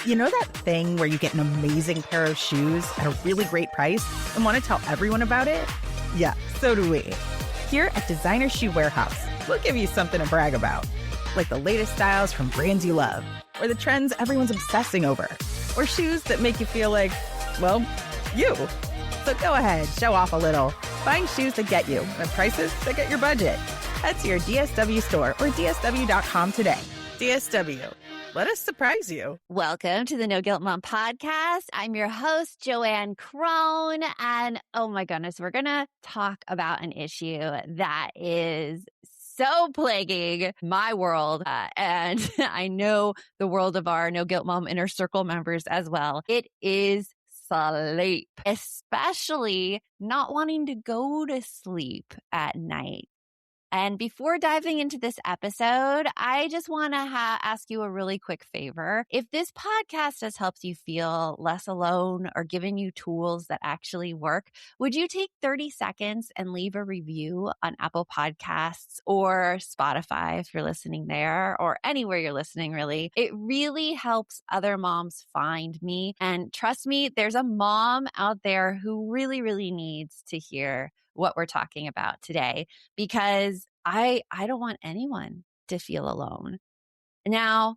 You know that thing where you get an amazing pair of shoes at a really great price and want to tell everyone about it? Yeah, so do we. Here at Designer Shoe Warehouse, we'll give you something to brag about, like the latest styles from brands you love, or the trends everyone's obsessing over, or shoes that make you feel like, well, you. So go ahead, show off a little. Find shoes that get you at prices that get your budget. Head to your DSW store or DSW.com today. DSW. Let us surprise you. Welcome to the No Guilt Mom podcast. I'm your host, Joanne Crone. And oh my goodness, we're going to talk about an issue that is so plaguing my world. And I know the world of our No Guilt Mom Inner Circle members as well. It is sleep, especially not wanting to go to sleep at night. And before diving into this episode, I just want to ask you a really quick favor. If this podcast has helped you feel less alone or given you tools that actually work, would you take 30 seconds and leave a review on Apple Podcasts or Spotify if you're listening there, or anywhere you're listening, really? It really helps other moms find me. And trust me, there's a mom out there who really, really needs to hear what we're talking about today, because I don't want anyone to feel alone. Now,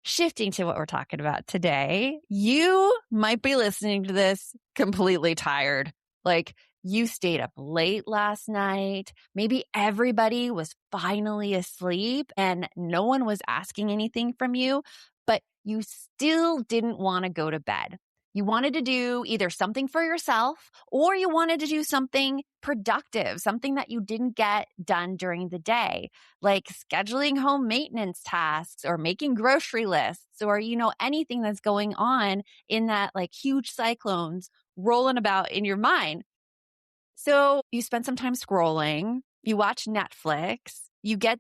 shifting to what we're talking about today, you might be listening to this completely tired. Like, you stayed up late last night. Maybe everybody was finally asleep and no one was asking anything from you, but you still didn't want to go to bed. You wanted to do either something for yourself or you wanted to do something productive, something that you didn't get done during the day, like scheduling home maintenance tasks or making grocery lists, or, anything that's going on in that like huge cyclones rolling about in your mind. So you spend some time scrolling, you watch Netflix, you get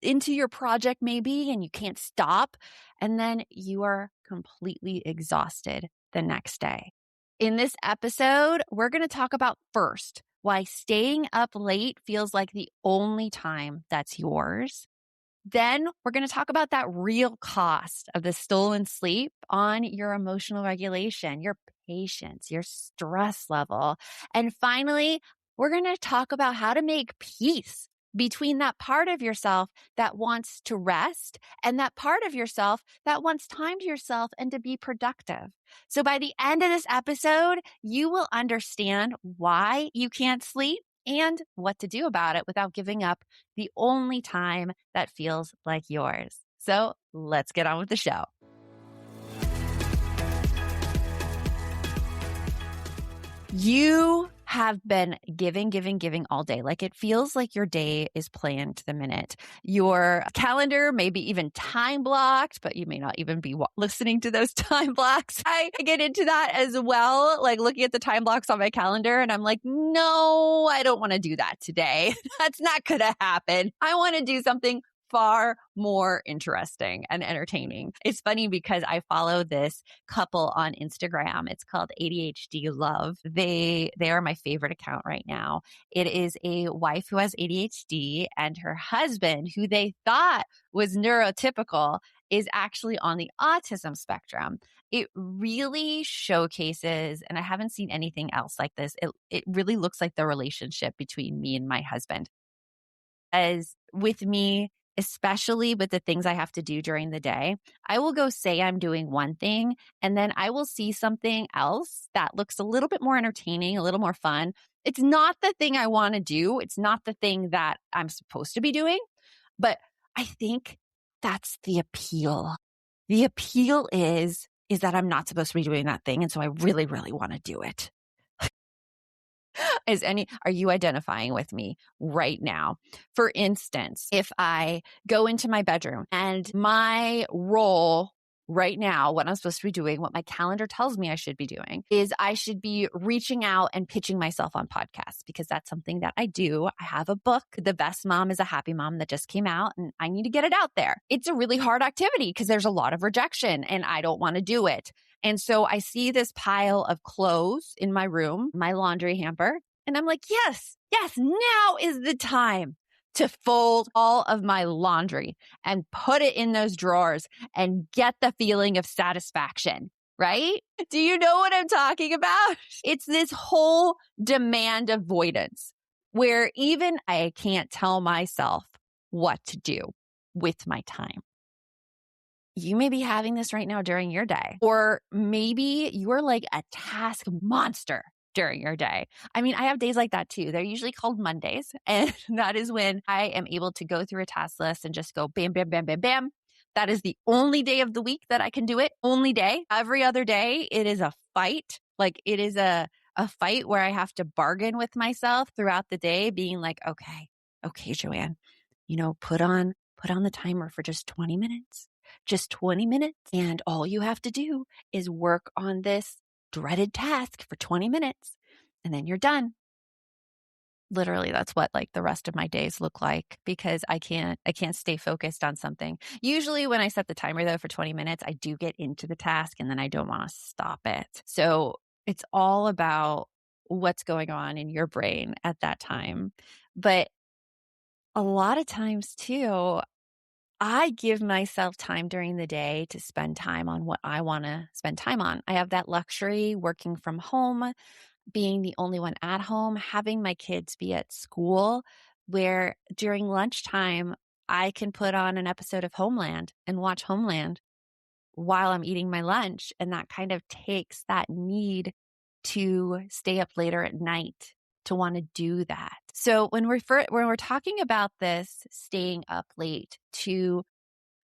into your project maybe and you can't stop, and then you are completely exhausted the next day. In this episode, we're going to talk about first, why staying up late feels like the only time that's yours. Then we're going to talk about that real cost of the stolen sleep on your emotional regulation, your patience, your stress level. And finally, we're going to talk about how to make peace between that part of yourself that wants to rest and that part of yourself that wants time to yourself and to be productive. So by the end of this episode, you will understand why you can't sleep and what to do about it without giving up the only time that feels like yours. So let's get on with the show. You have been giving all day. Like, it feels like your day is planned to the minute. Your calendar may be even time blocked, but you may not even be listening to those time blocks. I get into that as well, like looking at the time blocks on my calendar, and I'm like, no, I don't want to do that today. That's not going to happen. I want to do something far more interesting and entertaining. It's funny because I follow this couple on Instagram. It's called ADHD Love. They are my favorite account right now. It is a wife who has ADHD, and her husband, who they thought was neurotypical, is actually on the autism spectrum. It really showcases, and I haven't seen anything else like this, it really looks like the relationship between me and my husband. As with me, especially with the things I have to do during the day, I will go say I'm doing one thing, and then I will see something else that looks a little bit more entertaining, a little more fun. It's not the thing I want to do. It's not the thing that I'm supposed to be doing, but I think that's the appeal. The appeal is that I'm not supposed to be doing that thing, and so I really, really want to do it. Are you identifying with me right now? For instance, if I go into my bedroom and my role right now, what I'm supposed to be doing, what my calendar tells me I should be doing, is I should be reaching out and pitching myself on podcasts, because that's something that I do. I have a book, The Best Mom is a Happy Mom, that just came out, and I need to get it out there. It's a really hard activity because there's a lot of rejection and I don't want to do it. And so I see this pile of clothes in my room, my laundry hamper, and I'm like, yes, now is the time to fold all of my laundry and put it in those drawers and get the feeling of satisfaction, right? Do you know what I'm talking about? It's this whole demand avoidance where even I can't tell myself what to do with my time. You may be having this right now during your day, or maybe you're like a task monster during your day. I mean, I have days like that too. They're usually called Mondays. And that is when I am able to go through a task list and just go bam, bam, bam, bam, bam. That is the only day of the week that I can do it. Only day. Every other day, it is a fight. Like it is a fight where I have to bargain with myself throughout the day, being like, okay, Joanne, put on the timer for just 20 minutes. Just 20 minutes. And all you have to do is work on this dreaded task for 20 minutes and then you're done. Literally, that's what like the rest of my days look like because I can't stay focused on something. Usually when I set the timer though for 20 minutes, I do get into the task and then I don't want to stop it. So it's all about what's going on in your brain at that time. But a lot of times too, I give myself time during the day to spend time on what I want to spend time on. I have that luxury working from home, being the only one at home, having my kids be at school, where during lunchtime, I can put on an episode of Homeland and watch Homeland while I'm eating my lunch. And that kind of takes that need to stay up later at night to want to do that. So when we're talking about this staying up late to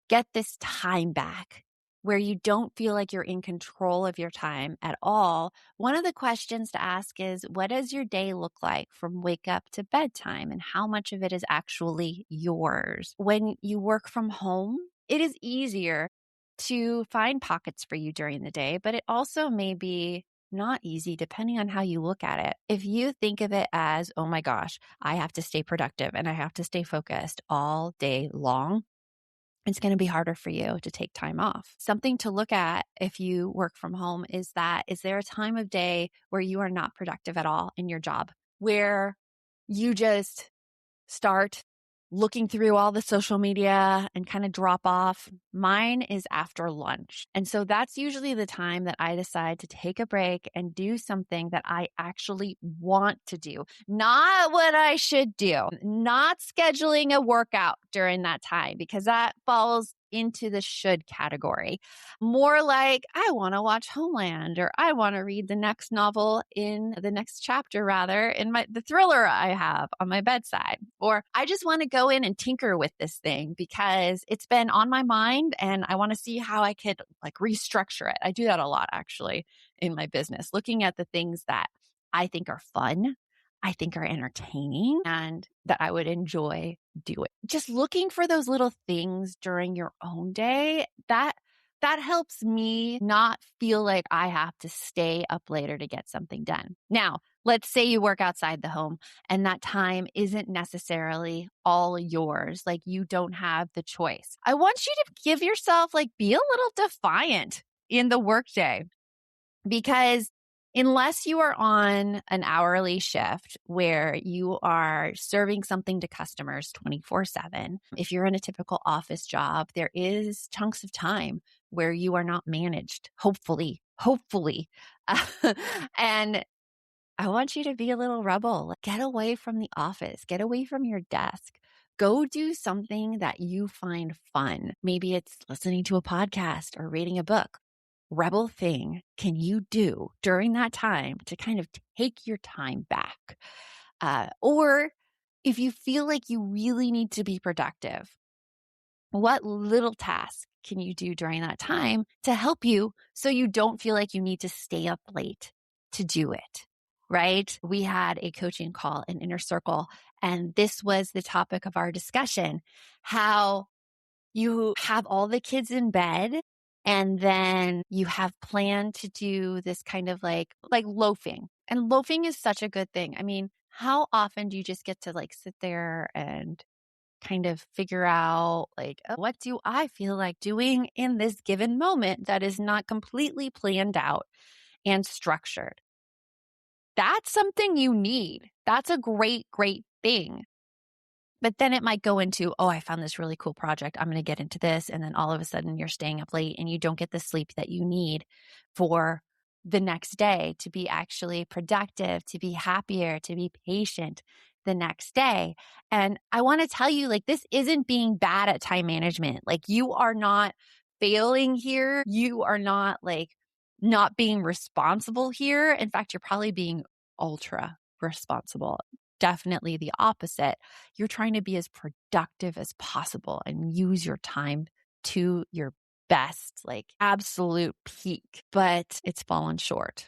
get this time back where you don't feel like you're in control of your time at all, one of the questions to ask is, what does your day look like from wake up to bedtime and how much of it is actually yours? When you work from home, it is easier to find pockets for you during the day, but it also may be not easy depending on how you look at it. If you think of it as, oh my gosh, I have to stay productive and I have to stay focused all day long, it's going to be harder for you to take time off. Something to look at if you work from home is there a time of day where you are not productive at all in your job, where you just start looking through all the social media and kind of drop off? Mine is after lunch. And so that's usually the time that I decide to take a break and do something that I actually want to do, not what I should do, not scheduling a workout during that time, because that falls into the should category. More like, I want to watch Homeland, or I want to read the next novel in the next chapter, rather, in the thriller I have on my bedside. Or I just want to go in and tinker with this thing because it's been on my mind and I want to see how I could like restructure it. I do that a lot actually in my business, looking at the things that I think are fun, I think are entertaining, and that I would enjoy doing. Just looking for those little things during your own day, that helps me not feel like I have to stay up later to get something done. Now, let's say you work outside the home and that time isn't necessarily all yours. Like you don't have the choice. I want you to give yourself, like, be a little defiant in the workday, because unless you are on an hourly shift where you are serving something to customers 24/7, if you're in a typical office job, there is chunks of time where you are not managed, hopefully. And I want you to be a little rebel. Get away from the office, get away from your desk. Go do something that you find fun. Maybe it's listening to a podcast or reading a book. Rebel thing can you do during that time to kind of take your time back? Or if you feel like you really need to be productive, what little task can you do during that time to help you so you don't feel like you need to stay up late to do it? Right? We had a coaching call in Inner Circle, and this was the topic of our discussion, how you have all the kids in bed and then you have planned to do this kind of like loafing. And loafing is such a good thing. I mean, how often do you just get to like sit there and kind of figure out like, oh, what do I feel like doing in this given moment that is not completely planned out and structured? That's something you need. That's a great, great thing. But then it might go into, oh, I found this really cool project. I'm going to get into this. And then all of a sudden you're staying up late and you don't get the sleep that you need for the next day to be actually productive, to be happier, to be patient the next day. And I want to tell you, like, this isn't being bad at time management. Like, you are not failing here. You are not like not being responsible here. In fact, you're probably being ultra responsible. Definitely the opposite. You're trying to be as productive as possible and use your time to your best, like absolute peak. But it's fallen short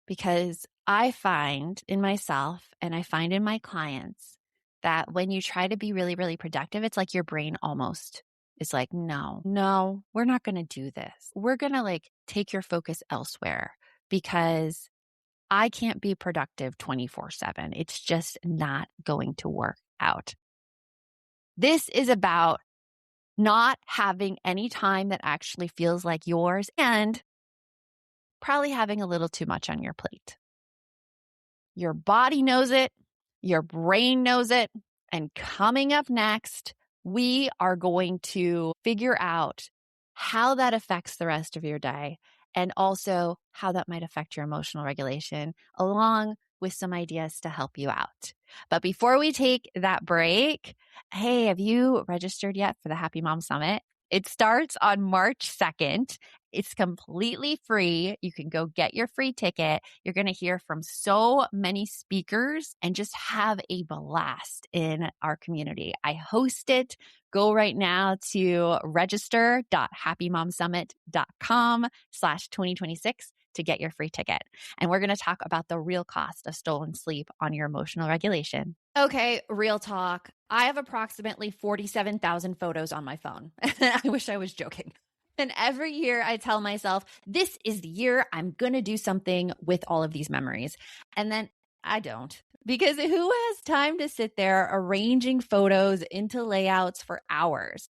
because I find in myself and I find in my clients that when you try to be really, really productive, it's like your brain almost is like, no, we're not going to do this. We're going to like take your focus elsewhere because I can't be productive 24/7. It's just not going to work out. This is about not having any time that actually feels like yours and probably having a little too much on your plate. Your body knows it. Your brain knows it. And coming up next, we are going to figure out how that affects the rest of your day and also how that might affect your emotional regulation, along with some ideas to help you out. But before we take that break, hey, have you registered yet for the Happy Mom Summit? It starts on March 2nd. It's completely free. You can go get your free ticket. You're going to hear from so many speakers and just have a blast in our community. I host it. Go right now to register.happymomsummit.com/2026 to get your free ticket. And we're going to talk about the real cost of stolen sleep on your emotional regulation. Okay, real talk. I have approximately 47,000 photos on my phone. I wish I was joking. And every year I tell myself, this is the year I'm going to do something with all of these memories. And then I don't. Because who has time to sit there arranging photos into layouts for hours?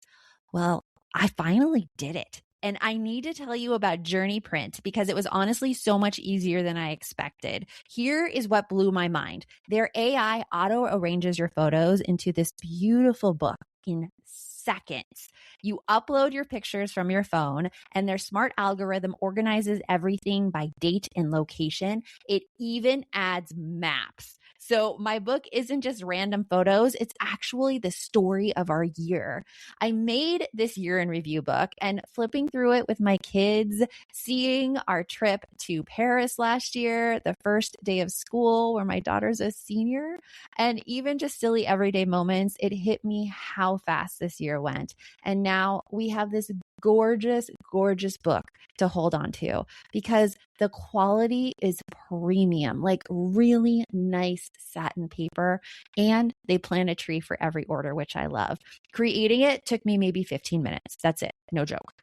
Well, I finally did it. And I need to tell you about Journey Print because it was honestly so much easier than I expected. Here is what blew my mind. Their AI auto arranges your photos into this beautiful book in seconds. You upload your pictures from your phone and their smart algorithm organizes everything by date and location. It even adds maps. So my book isn't just random photos. It's actually the story of our year. I made this year in review book and flipping through it with my kids, seeing our trip to Paris last year, the first day of school where my daughter's a senior, and even just silly everyday moments, it hit me how fast this year went. And now we have this gorgeous, gorgeous book to hold on to because the quality is premium, like really nice satin paper. And they plant a tree for every order, which I love. Creating it took me maybe 15 minutes. That's it. No joke.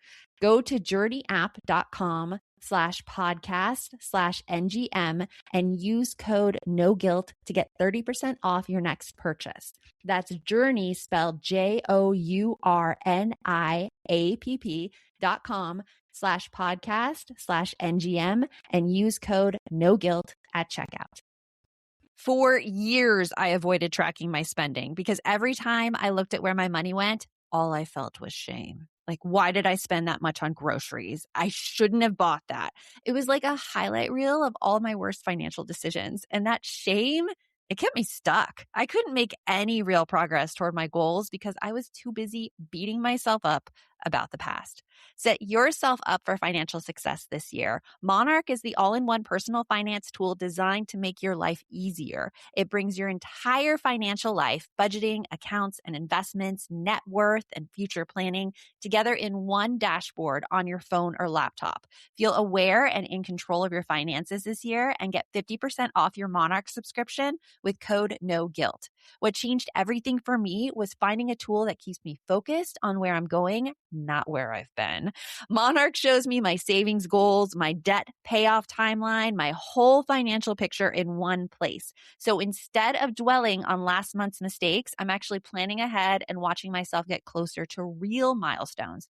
Go to journeyapp.com/podcast/NGM and use code no guilt to get 30% off your next purchase. That's Journey spelled JOURNIAPP.com/podcast/NGM and use code no guilt at checkout. For years, I avoided tracking my spending because every time I looked at where my money went, all I felt was shame. Like, why did I spend that much on groceries? I shouldn't have bought that. It was like a highlight reel of all my worst financial decisions. And that shame, it kept me stuck. I couldn't make any real progress toward my goals because I was too busy beating myself up about the past. Set yourself up for financial success this year. Monarch is the all-in-one personal finance tool designed to make your life easier. It brings your entire financial life, budgeting, accounts, and investments, net worth, and future planning together in one dashboard on your phone or laptop. Feel aware and in control of your finances this year and get 50% off your Monarch subscription with code NOGUILT. What changed everything for me was finding a tool that keeps me focused on where I'm going, not where I've been. Monarch shows me my savings goals, my debt payoff timeline, my whole financial picture in one place. So instead of dwelling on last month's mistakes, I'm actually planning ahead and watching myself get closer to real milestones,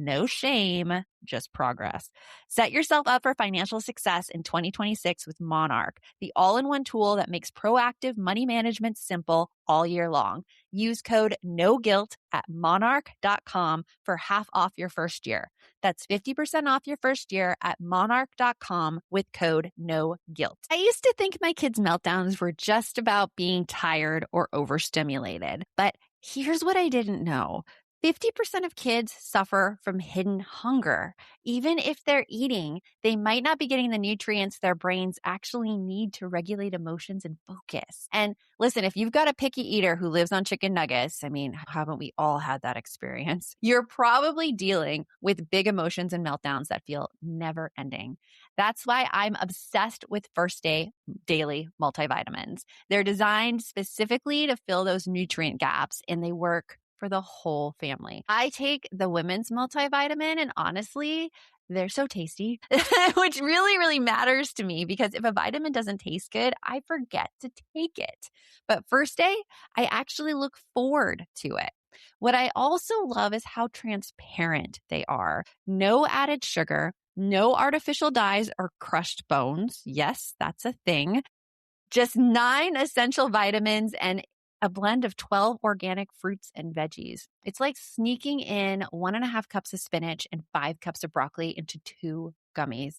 No shame, just progress. Set yourself up for financial success in 2026 with Monarch, the all-in-one tool that makes proactive money management simple all year long. Use code NOGUILT at monarch.com for half off your first year. That's 50% off your first year at monarch.com with code NOGUILT. I used to think my kids' meltdowns were just about being tired or overstimulated, but here's what I didn't know. 50% of kids suffer from hidden hunger. Even if they're eating, they might not be getting the nutrients their brains actually need to regulate emotions and focus. And listen, if you've got a picky eater who lives on chicken nuggets, I mean, haven't we all had that experience? You're probably dealing with big emotions and meltdowns that feel never ending. That's why I'm obsessed with First Day Daily multivitamins. They're designed specifically to fill those nutrient gaps, and they work for the whole family. I take the women's multivitamin, and honestly, they're so tasty, which really, really matters to me because if a vitamin doesn't taste good, I forget to take it. But First Day, I actually look forward to it. What I also love is how transparent they are. No added sugar, no artificial dyes or crushed bones. Yes, that's a thing. Just 9 essential vitamins and a blend of 12 organic fruits and veggies. It's like sneaking in 1.5 cups of spinach and 5 cups of broccoli into 2 gummies.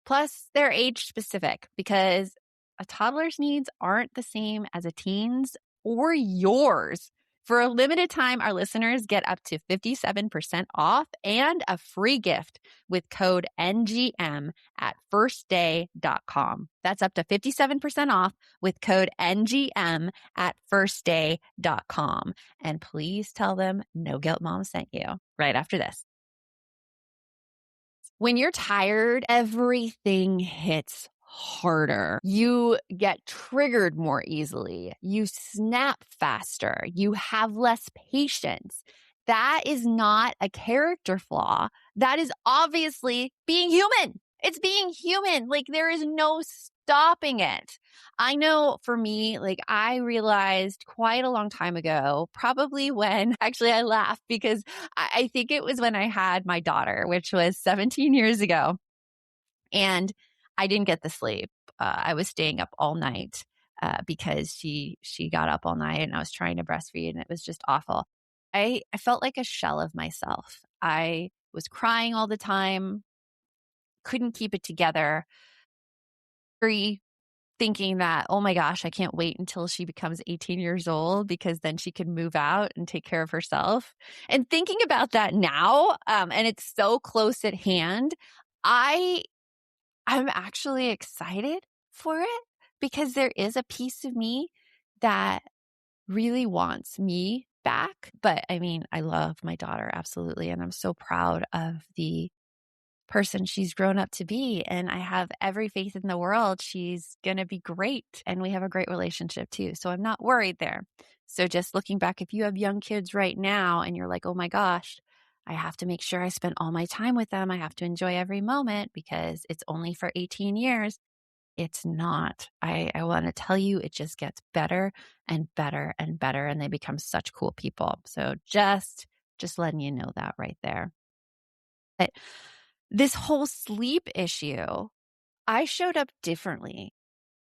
Plus, they're age specific because a toddler's needs aren't the same as a teen's or yours. For a limited time, our listeners get up to 57% off and a free gift with code NGM at firstday.com. That's up to 57% off with code NGM at firstday.com. And please tell them No Guilt Mom sent you right after this. When you're tired, everything hits harder. You get triggered more easily. You snap faster. You have less patience. That is not a character flaw. That is obviously being human. It's being human. Like there is no stopping it. I know for me, like I realized quite a long time ago, probably when actually I laugh because I think it was when I had my daughter, which was 17 years ago. And I didn't get the sleep. I was staying up all night because she got up all night and I was trying to breastfeed and it was just awful. I felt like a shell of myself. I was crying all the time, couldn't keep it together, thinking that, oh my gosh, I can't wait until she becomes 18 years old because then she can move out and take care of herself. And thinking about that now, and it's so close at hand, I'm actually excited for it because there is a piece of me that really wants me back. But I mean, I love my daughter, absolutely. And I'm so proud of the person she's grown up to be. And I have every faith in the world she's going to be great. And we have a great relationship too. So I'm not worried there. So just looking back, if you have young kids right now and you're like, oh my gosh, I have to make sure I spend all my time with them. I have to enjoy every moment because it's only for 18 years. It's not. I want to tell you, it just gets better and better and better. And they become such cool people. So just letting you know that right there. But this whole sleep issue, I showed up differently.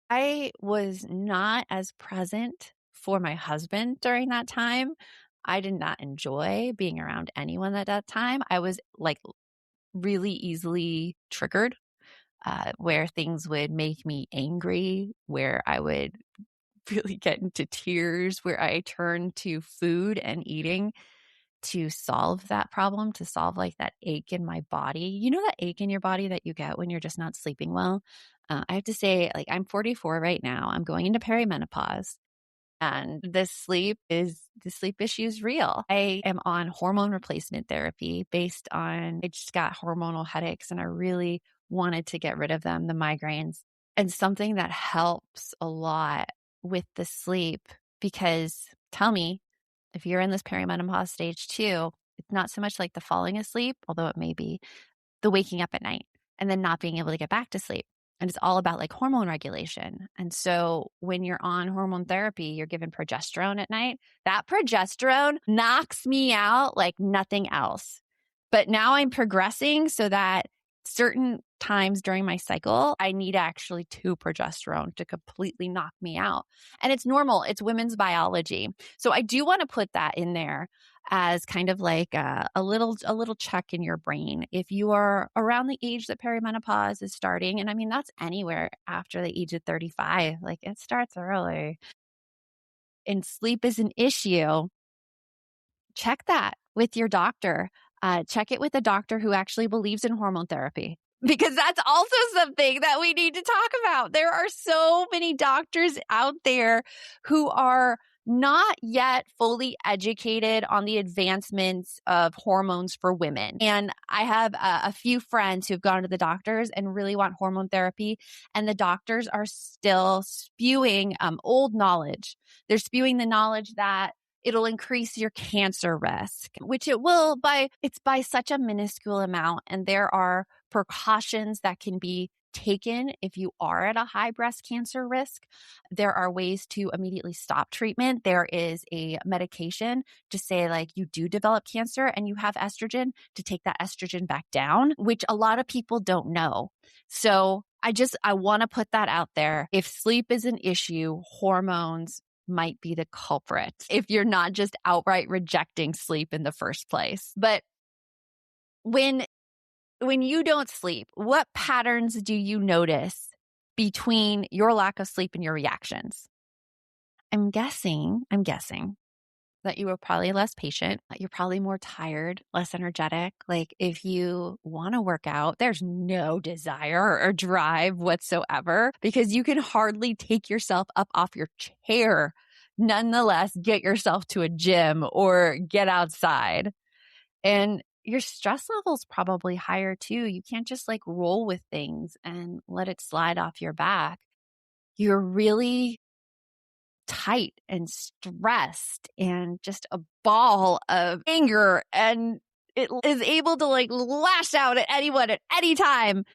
I was not as present for my husband during that time. I did not enjoy being around anyone at that time. I was like really easily triggered, where things would make me angry, where I would really get into tears, where I turned to food and eating to solve that problem, to solve like that ache in my body. You know, that ache in your body that you get when you're just not sleeping well? I have to say, like, I'm 44 right now. I'm going into perimenopause. And the sleep issue is real. I am on hormone replacement therapy based on, I just got hormonal headaches and I really wanted to get rid of them, the migraines. And something that helps a lot with the sleep, because tell me, if you're in this perimenopause stage too, it's not so much like the falling asleep, although it may be, the waking up at night and then not being able to get back to sleep. And it's all about like hormone regulation. And so when you're on hormone therapy, you're given progesterone at night. That progesterone knocks me out like nothing else. But now I'm progressing so that certain times during my cycle, I need actually 2 progesterone to completely knock me out. And it's normal. It's women's biology. So I do want to put that in there as kind of like a little check in your brain. If you are around the age that perimenopause is starting, and I mean, that's anywhere after the age of 35, like it starts early, and sleep is an issue, check that with your doctor. Check it with a doctor who actually believes in hormone therapy, because that's also something that we need to talk about. There are so many doctors out there who are not yet fully educated on the advancements of hormones for women. And I have a few friends who've gone to the doctors and really want hormone therapy, and the doctors are still spewing old knowledge. They're spewing the knowledge that it'll increase your cancer risk, which it will it's by such a minuscule amount. And there are precautions that can be taken if you are at a high breast cancer risk. There are ways to immediately stop treatment. There is a medication to say like you do develop cancer and you have estrogen, to take that estrogen back down, which a lot of people don't know. So I want to put that out there. If sleep is an issue, hormones might be the culprit if you're not just outright rejecting sleep in the first place. But when you don't sleep, what patterns do you notice between your lack of sleep and your reactions? I'm guessing that you were probably less patient. You're probably more tired, less energetic. Like if you want to work out, there's no desire or drive whatsoever, because you can hardly take yourself up off your chair. Nonetheless, get yourself to a gym or get outside. And your stress level's probably higher too. You can't just like roll with things and let it slide off your back. You're really tight and stressed and just a ball of anger, and it is able to like lash out at anyone at any time,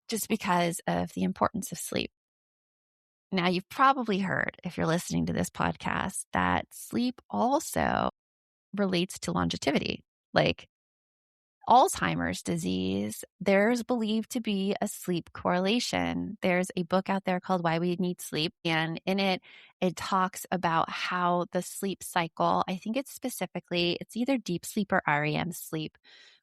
just because of the importance of sleep. Now, you've probably heard, if you're listening to this podcast, that sleep also relates to longevity. Like Alzheimer's disease, there's believed to be a sleep correlation. There's a book out there called Why We Need Sleep. And in it, it talks about how the sleep cycle, I think it's either deep sleep or REM sleep,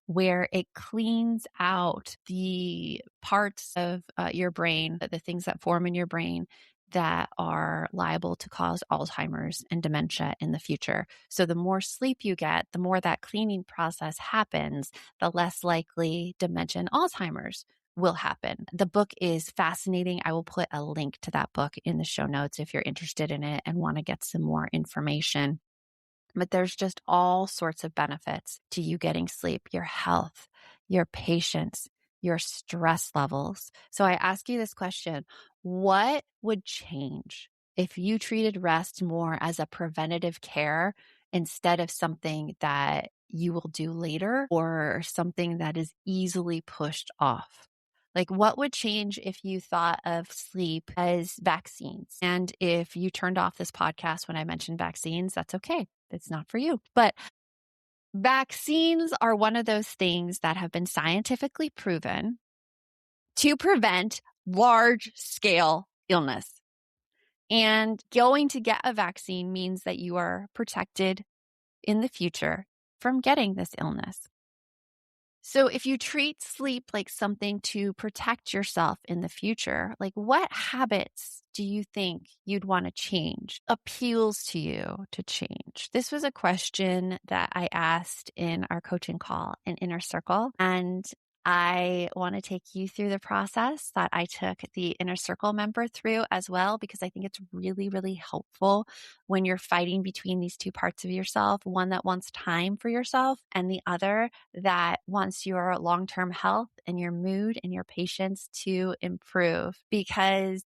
where it cleans out the parts of your brain, the things that form in your brain that are liable to cause Alzheimer's and dementia in the future. So the more sleep you get, the more that cleaning process happens, the less likely dementia and Alzheimer's will happen. The book is fascinating. I will put a link to that book in the show notes if you're interested in it and want to get some more information. But there's just all sorts of benefits to you getting sleep, your health, your patience, your stress levels. So I ask you this question: what would change if you treated rest more as a preventative care instead of something that you will do later or something that is easily pushed off? Like, what would change if you thought of sleep as vaccines? And if you turned off this podcast when I mentioned vaccines, that's okay. It's not for you. But vaccines are one of those things that have been scientifically proven to prevent large scale illness. And going to get a vaccine means that you are protected in the future from getting this illness. So if you treat sleep like something to protect yourself in the future, like what habits do you think you'd want to change, appeals to you to change? This was a question that I asked in our coaching call in Inner Circle. And I want to take you through the process that I took the Inner Circle member through as well, because I think it's really, really helpful when you're fighting between these two parts of yourself, one that wants time for yourself and the other that wants your long-term health and your mood and your patience to improve. Because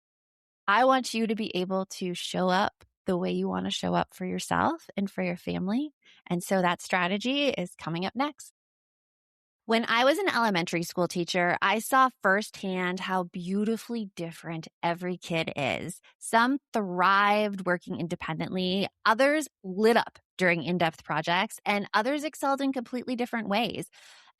I want you to be able to show up the way you want to show up for yourself and for your family. And so that strategy is coming up next. When I was an elementary school teacher, I saw firsthand how beautifully different every kid is. Some thrived working independently, others lit up during in-depth projects, and others excelled in completely different ways.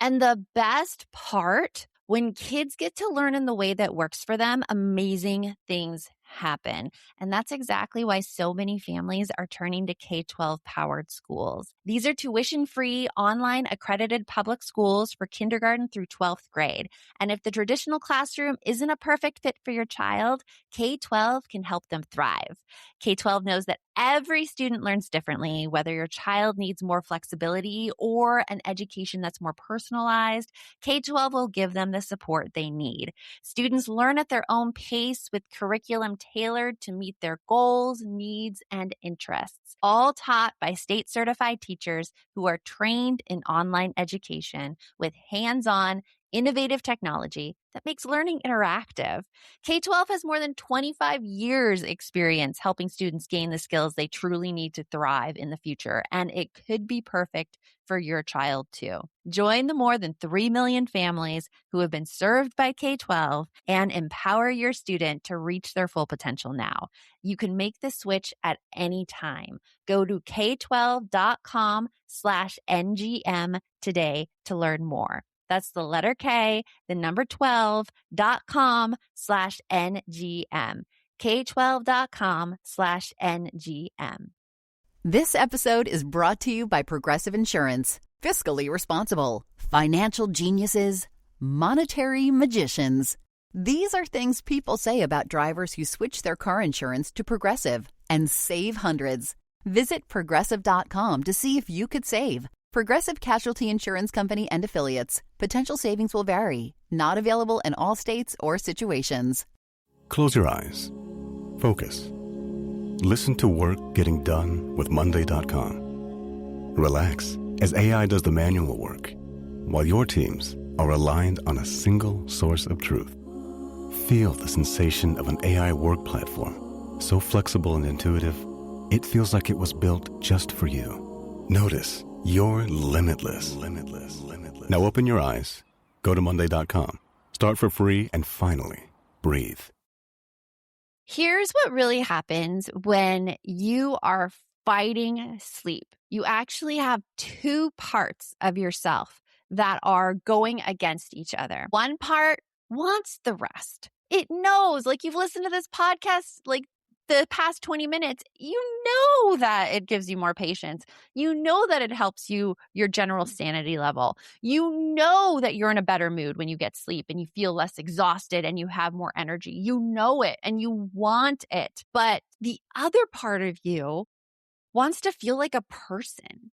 And the best part, when kids get to learn in the way that works for them, amazing things happen. And that's exactly why so many families are turning to K-12 powered schools. These are tuition-free, online accredited public schools for kindergarten through 12th grade. And if the traditional classroom isn't a perfect fit for your child, K-12 can help them thrive. K-12 knows that every student learns differently, whether your child needs more flexibility or an education that's more personalized. K-12 will give them the support they need. Students learn at their own pace with curriculum tailored to meet their goals, needs, and interests, all taught by state-certified teachers who are trained in online education with hands-on, innovative technology that makes learning interactive. K-12 has more than 25 years experience helping students gain the skills they truly need to thrive in the future, and it could be perfect for your child too. Join the more than 3 million families who have been served by K-12 and empower your student to reach their full potential now. You can make the switch at any time. Go to k12.com/NGM today to learn more. That's the letter K, the number 12.com/NGM. K12.com/NGM. This episode is brought to you by Progressive Insurance. Fiscally responsible, financial geniuses, monetary magicians. These are things people say about drivers who switch their car insurance to Progressive and save hundreds. Visit Progressive.com to see if you could save. Progressive Casualty Insurance Company and Affiliates. Potential savings will vary. Not available in all states or situations. Close your eyes. Focus. Listen to work getting done with Monday.com. Relax as AI does the manual work, while your teams are aligned on a single source of truth. Feel the sensation of an AI work platform, so flexible and intuitive, it feels like it was built just for you. Notice you're limitless. Now open your eyes, go to Monday.com, start for free, and finally, breathe. Here's what really happens when you are fighting sleep. You actually have two parts of yourself that are going against each other. One part wants the rest. It knows, like you've listened to this podcast, like the past 20 minutes, you know that it gives you more patience. You know that it helps you, your general sanity level. You know that you're in a better mood when you get sleep and you feel less exhausted and you have more energy. You know it and you want it. But the other part of you wants to feel like a person.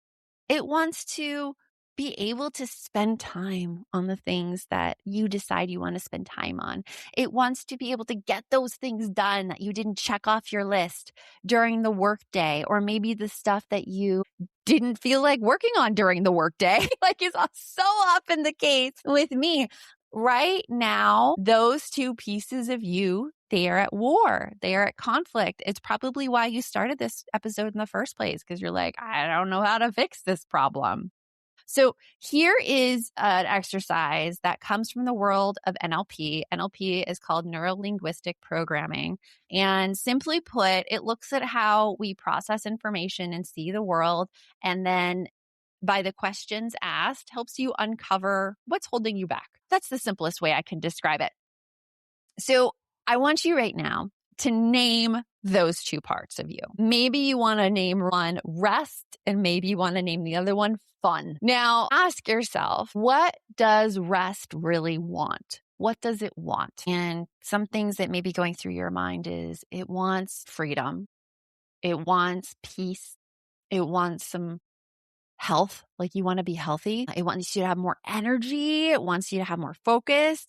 It wants to be able to spend time on the things that you decide you want to spend time on. It wants to be able to get those things done that you didn't check off your list during the workday, or maybe the stuff that you didn't feel like working on during the workday, like is so often the case with me. Right now, those two pieces of you, they are at war. They are at conflict. It's probably why you started this episode in the first place, because you're like, I don't know how to fix this problem. So here is an exercise that comes from the world of NLP. NLP is called neuro-linguistic programming. And simply put, it looks at how we process information and see the world. And then by the questions asked, helps you uncover what's holding you back. That's the simplest way I can describe it. So I want you right now to name those two parts of you. Maybe you want to name one rest, and maybe you want to name the other one fun. Now, ask yourself, what does rest really want? What does it want? And some things that may be going through your mind is it wants freedom. It wants peace. It wants some health, like you want to be healthy. It wants you to have more energy. It wants you to have more focus.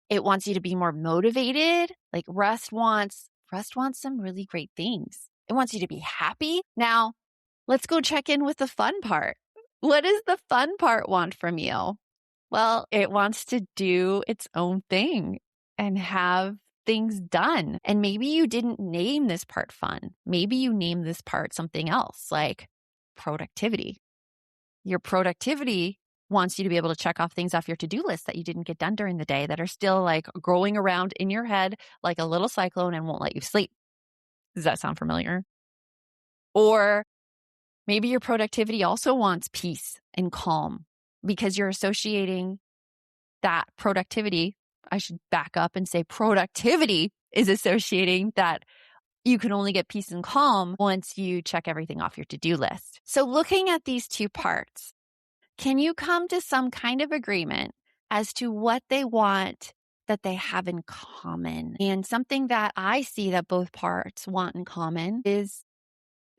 It wants you to be more motivated. Like rest wants some really great things. It wants you to be happy. Now, let's go check in with the fun part. What does the fun part want from you? Well, it wants to do its own thing and have things done. And maybe you didn't name this part fun. Maybe you named this part something else, like productivity. Your productivity wants you to be able to check off things off your to-do list that you didn't get done during the day that are still like growing around in your head like a little cyclone and won't let you sleep. Does that sound familiar? Or maybe your productivity also wants peace and calm because you're associating that productivity. I should back up and say productivity is associating that you can only get peace and calm once you check everything off your to-do list. So looking at these two parts, can you come to some kind of agreement as to what they want that they have in common? And something that I see that both parts want in common is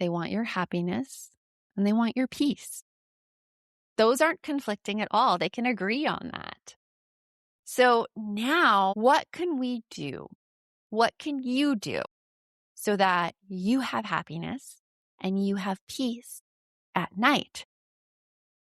they want your happiness and they want your peace. Those aren't conflicting at all. They can agree on that. So now what can we do? What can you do so that you have happiness and you have peace at night?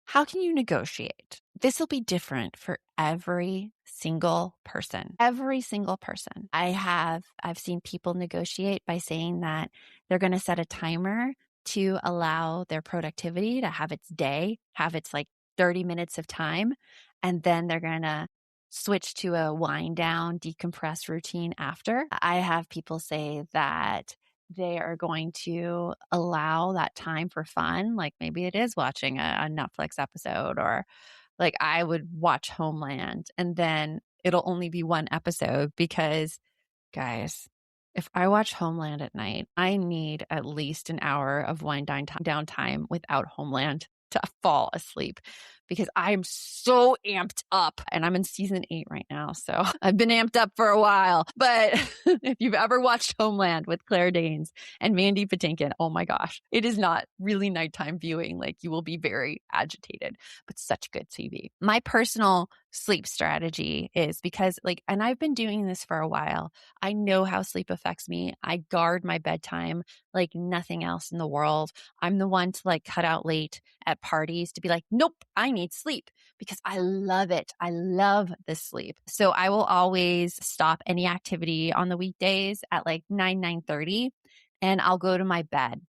How can you negotiate? This will be different for every single person. Every single person. I've seen people negotiate by saying that they're going to set a timer to allow their productivity to have its day, have its like 30 minutes of time, and then they're going to switch to a wind down, decompress routine after. I have people say that they are going to allow that time for fun. Like maybe it is watching a Netflix episode, or like I would watch Homeland and then it'll only be one episode because, guys, if I watch Homeland at night, I need at least an hour of wind down time without Homeland to fall asleep because I'm so amped up, and I'm in season 8 right now. So I've been amped up for a while, but if you've ever watched Homeland with Claire Danes and Mandy Patinkin, oh my gosh, it is not really nighttime viewing. Like you will be very agitated, but such good TV. My personal sleep strategy is because and I've been doing this for a while. I know how sleep affects me. I guard my bedtime like nothing else in the world. I'm the one to cut out late at parties to be like, nope, I need sleep because I love it. I love the sleep. So I will always stop any activity on the weekdays at 9:30, and I'll go to my bed.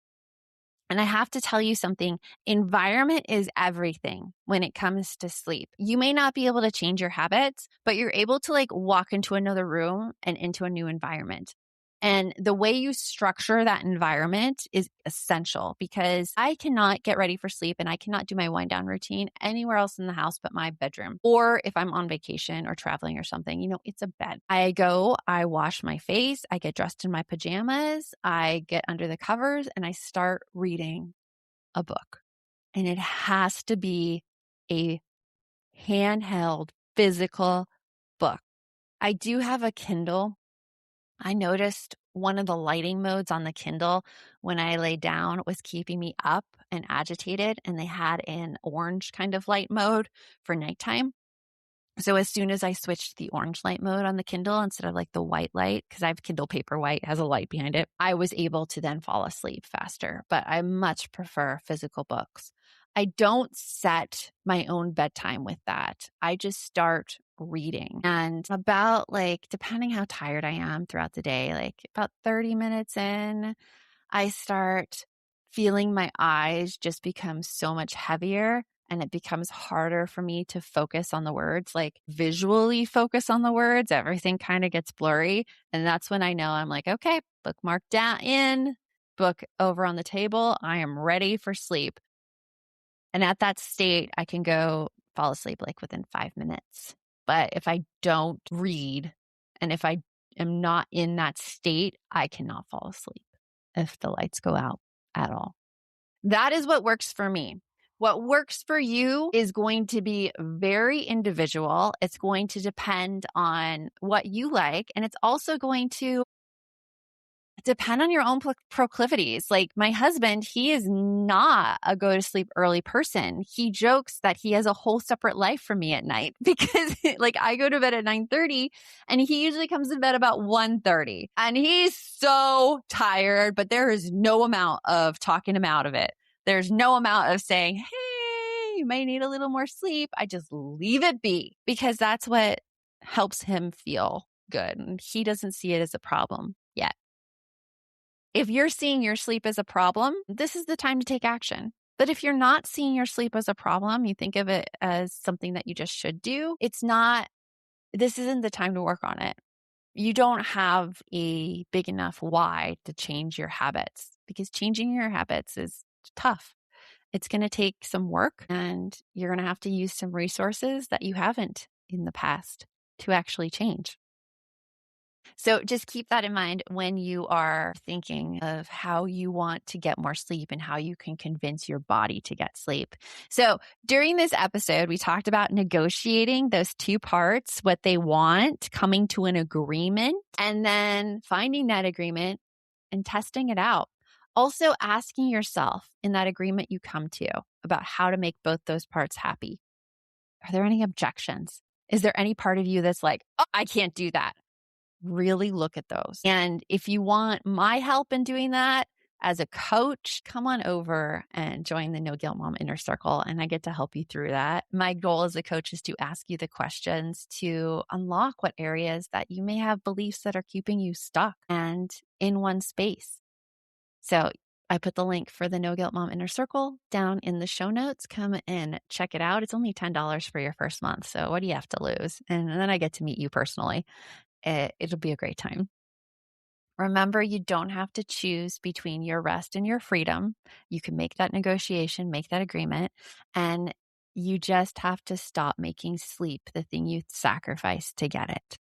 And I have to tell you something, environment is everything when it comes to sleep. You may not be able to change your habits, but you're able to walk into another room and into a new environment. And the way you structure that environment is essential because I cannot get ready for sleep and I cannot do my wind down routine anywhere else in the house but my bedroom. Or if I'm on vacation or traveling or something, it's a bed. I go, I wash my face, I get dressed in my pajamas, I get under the covers and I start reading a book. And it has to be a handheld, physical book. I do have a Kindle. I noticed one of the lighting modes on the Kindle when I lay down was keeping me up and agitated, and they had an orange kind of light mode for nighttime. So as soon as I switched to the orange light mode on the Kindle instead of the white light, because I have Kindle Paperwhite, it has a light behind it, I was able to then fall asleep faster. But I much prefer physical books. I don't set my own bedtime with that. I just start reading. And about depending how tired I am throughout the day, about 30 minutes in, I start feeling my eyes just become so much heavier. And it becomes harder for me to focus on the words, visually focus on the words. Everything kind of gets blurry. And that's when I know I'm okay, bookmark down in, book over on the table. I am ready for sleep. And at that state, I can go fall asleep within 5 minutes. But if I don't read and if I am not in that state, I cannot fall asleep if the lights go out at all. That is what works for me. What works for you is going to be very individual. It's going to depend on what you like. And it's also going to depend on your own proclivities. My husband, he is not a go to sleep early person. He jokes that he has a whole separate life from me at night because I go to bed at 9:30 and he usually comes to bed about 1:30 and he's so tired, but there is no amount of talking him out of it. There's no amount of saying, hey, you may need a little more sleep. I just leave it be because that's what helps him feel good. And he doesn't see it as a problem yet. If you're seeing your sleep as a problem, this is the time to take action. But if you're not seeing your sleep as a problem, you think of it as something that you just should do, this isn't the time to work on it. You don't have a big enough why to change your habits, because changing your habits is tough. It's going to take some work, and you're going to have to use some resources that you haven't in the past to actually change. So just keep that in mind when you are thinking of how you want to get more sleep and how you can convince your body to get sleep. So during this episode, we talked about negotiating those two parts, what they want, coming to an agreement, and then finding that agreement and testing it out. Also asking yourself in that agreement you come to about how to make both those parts happy. Are there any objections? Is there any part of you that's like, oh, I can't do that? Really look at those. And if you want my help in doing that as a coach, come on over and join the No Guilt Mom Inner Circle, and I get to help you through that. My goal as a coach is to ask you the questions to unlock what areas that you may have beliefs that are keeping you stuck and in one space. So I put the link for the No Guilt Mom Inner Circle down in the show notes. Come and check it out. It's only $10 for your first month. So what do you have to lose? And then I get to meet you personally. It'll be a great time. Remember, you don't have to choose between your rest and your freedom. You can make that negotiation, make that agreement, and you just have to stop making sleep the thing you sacrifice to get it.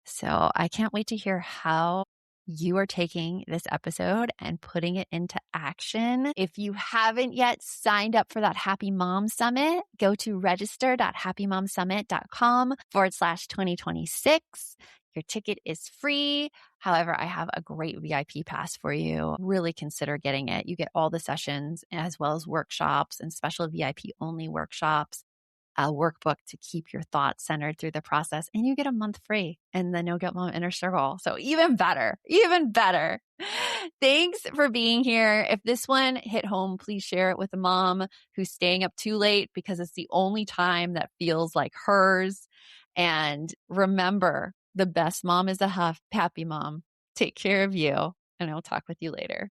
So I can't wait to hear how you are taking this episode and putting it into action. If you haven't yet signed up for that Happy Mom Summit, go to register.happymomsummit.com/2026. Your ticket is free. However, I have a great VIP pass for you. Really consider getting it. You get all the sessions as well as workshops and special VIP only workshops, a workbook to keep your thoughts centered through the process, and you get a month free in the No Guilt Mom Inner Circle. So even better, even better. Thanks for being here. If this one hit home, please share it with a mom who's staying up too late because it's the only time that feels like hers. And remember, the best mom is a happy mom. Take care of you, and I'll talk with you later.